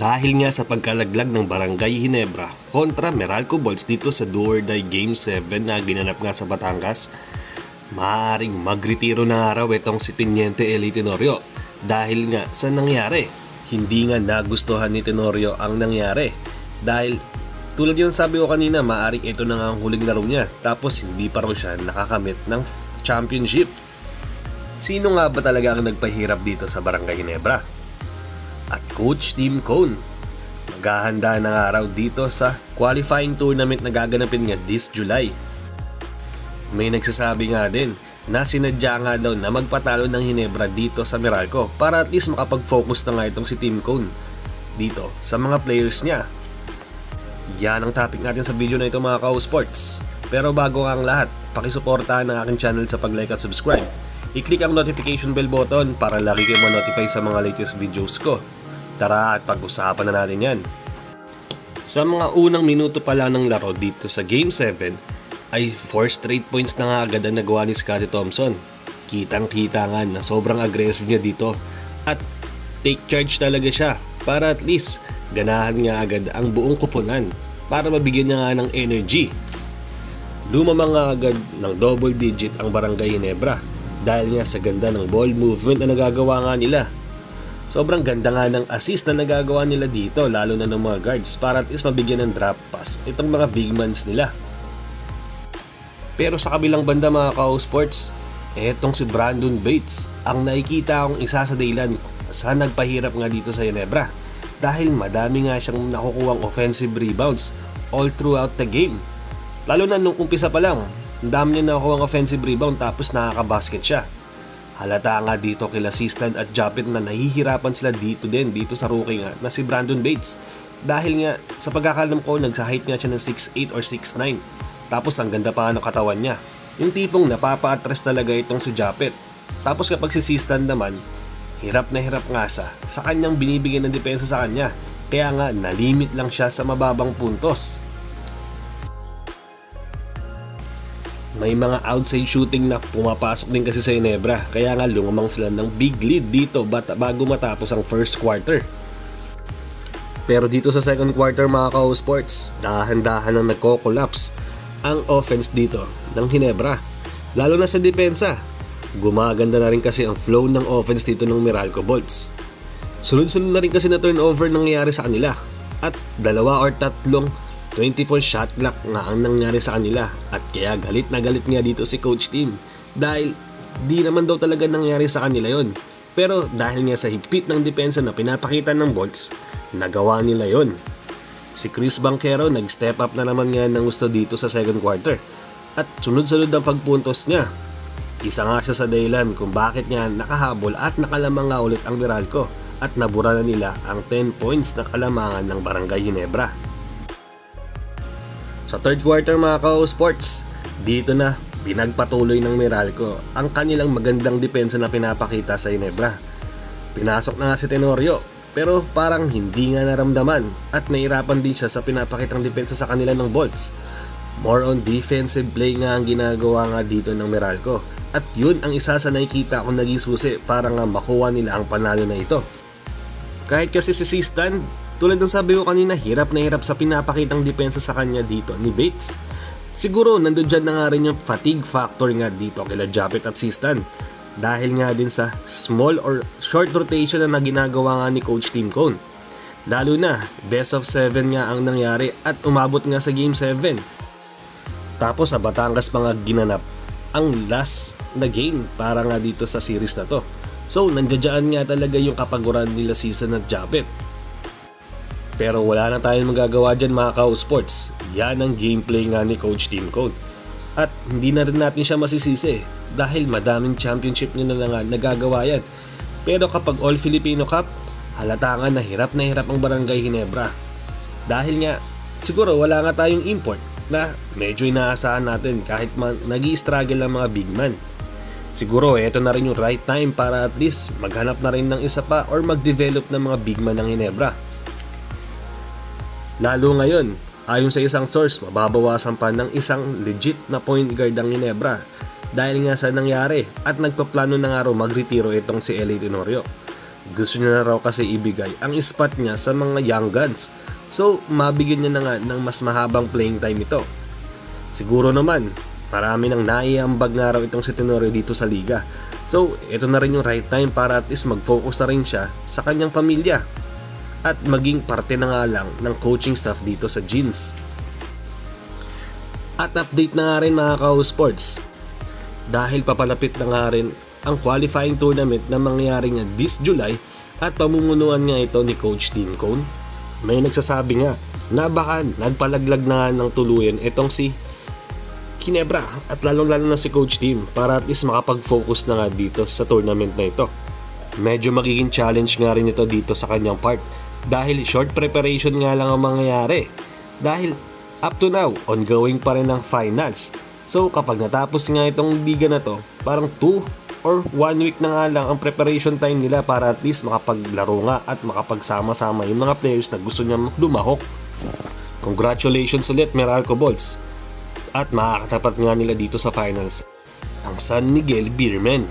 Dahil nga sa pagkalaglag ng Barangay Ginebra kontra Meralco Bolts dito sa Do or Die Game 7 na ginanap nga sa Batangas, maaaring magretiro na araw itong si Teniente Eli Tenorio dahil nga sa nangyari. Hindi nga nagustuhan ni Tenorio ang nangyari dahil tulad yung sabi ko kanina, maaaring ito na nga ang huling laro niya tapos hindi pa raw siya nakakamit ng championship. Sino nga ba talaga ang nagpahirap dito sa Barangay Ginebra? At Coach Tim Cone, maghahanda na nga raw dito sa qualifying tournament na gaganapin nga this July. May nagsasabi nga din na sinadya nga daw na magpatalo ng Ginebra dito sa Meralco para at least makapag-focus na nga itong si Tim Cone dito sa mga players niya. Yan ang topic natin sa video na ito mga ka-sports. Pero bago nga ang lahat, pakisuportahan ang aking channel sa pag-like at subscribe. I-click ang notification bell button para lagi kayo ma-notify sa mga latest videos ko. Tara at pag-usapan na natin yan. Sa mga unang minuto pa lang ng laro dito sa Game 7 ay 4 straight points na nga agad ang nagawa ni Scottie Thompson. Kitang-kita nga na sobrang aggressive niya dito at take charge talaga siya para at least ganahan nga agad ang buong kupunan para mabigyan niya nga ng energy. Lumamang nga agad ng double digit ang Barangay Ginebra dahil nga sa ganda ng ball movement na nagagawa nga nila. Sobrang ganda nga ng assist na nagagawa nila dito lalo na ng mga guards para at least mabigyan ng drop pass itong mga big mans nila. Pero sa kabilang banda mga ka-sports, etong si Brandon Bates ang nakikita akong isa sa dahilan sa nagpahirap nga dito sa Ginebra dahil madami nga siyang nakukuhang offensive rebounds all throughout the game. Lalo na nung umpisa pa lang, ang dami niya nakukuhang offensive rebound tapos nakaka-basket siya. Halata nga dito kila Sistan at Japet na nahihirapan sila dito sa rookie nga na si Brandon Bates. Dahil nga sa pagkakalam ko nagsa-height nga siya ng 6'8 or 6'9. Tapos ang ganda pa nga ng katawan niya. Yung tipong napapa-attract talaga itong si Japet. Tapos kapag si Sistan naman, hirap na hirap nga sa kanyang binibigyan ng depensa sa kanya. Kaya nga nalimit lang siya sa mababang puntos. May mga outside shooting na pumapasok din kasi sa Ginebra kaya nga lumamang sila ng big lead dito bago matapos ang first quarter. Pero dito sa second quarter mga ka-sports, dahan-dahan na nagko-collapse ang offense dito ng Ginebra. Lalo na sa depensa, gumaganda na rin kasi ang flow ng offense dito ng Meralco Bolts. Sunod-sunod na rin kasi na turnover nangyayari sa kanila at 2 or 3 24 shot clock nga ang nangyari sa kanila at kaya galit na galit nga dito si Coach Tim dahil di naman daw talaga nangyari sa kanila yon. Pero dahil nga sa higpit ng depensa na pinapakita ng Bolts, nagawa nila yon. Si Chris Banchero nag-step up na naman nga ng gusto dito sa second quarter at sunod-sunod ang pagpuntos niya. Isa nga siya sa dahilan kung bakit nga nakahabol at nakalamang nga ulit ang Meralco at nabura na nila ang 10 points na kalamangan ng Barangay Ginebra. Sa third quarter mga ka-sports, dito na pinagpatuloy ng Meralco ang kanilang magandang depensa na pinapakita sa Ginebra. Pinasok na nga si Tenorio pero parang hindi nga naramdaman at nahirapan din siya sa pinapakitang depensa sa kanila ng Bolts. More on defensive play nga ang ginagawa nga dito ng Meralco at yun ang isa sa nakikita kong naging susi para nga makuha nila ang panalo na ito. Kahit kasi si Sistan, tulad ng sabi ko kanina, hirap na hirap sa pinapakitang depensa sa kanya dito ni Bates. Siguro nandun dyan na nga rin yung fatigue factor nga dito kila Japet at Sistan. Dahil nga din sa small or short rotation na ginagawa nga ni Coach Tim Cone. Lalo na, best of 7 nga ang nangyari at umabot nga sa Game 7. Tapos sa Batangas pa nga ginanap ang last na game para nga dito sa series na to. So nandiyan nga talaga yung kapaguran nila Sistan at Japet. Pero wala na tayong magagawa dyan mga ka-sports. Yan ang gameplay nga ni Coach Tim Cone. At hindi na rin natin siya masisisi dahil madaming championship nila na nga nagagawa yan. Pero kapag All Filipino Cup, halata nga na hirap ang Barangay Ginebra. Dahil nga siguro wala nga tayong import na medyo inaasahan natin kahit nag-i-struggle ang mga big man. Siguro eto na rin yung right time para at least maghanap na rin ng isa pa or mag-develop ng mga big man ng Ginebra. Lalo ngayon, ayon sa isang source, mababawasan pa ng isang legit na point guard ang Ginebra dahil nga sa nangyari at nagpaplano na nga raw magretiro itong si Eli Tenorio. Gusto niya na raw kasi ibigay ang spot niya sa mga young guns. So, mabigyan niya na nga ng mas mahabang playing time ito. Siguro naman, marami nang naiambag na raw itong si Tenorio dito sa liga. So, ito na rin yung right time para at least mag-focus na rin siya sa kanyang pamilya. At maging parte na nga lang ng coaching staff dito sa Gins. At update na nga rin mga ka-sports. Dahil papalapit na nga rin ang qualifying tournament na mangyayari nga this July at pamumunuan nga ito ni Coach Tim Cone. May nagsasabi nga na baka nagpalaglag na nga ng tuluyan itong si Ginebra at lalong-lalo na si Coach Tim para at least makapag-focus na nga dito sa tournament na ito. Medyo magiging challenge nga rin ito dito sa kanyang part dahil short preparation nga lang ang mangyayari. Dahil up to now, ongoing pa rin ang finals. So kapag natapos nga itong liga na to, parang 2 or 1 week na nga lang ang preparation time nila para at least makapaglaro nga at makapagsama-sama yung mga players na gusto niya lumahok. Congratulations ulit Meralco Bolts! At makakatapat nga nila dito sa finals ang San Miguel Beermen.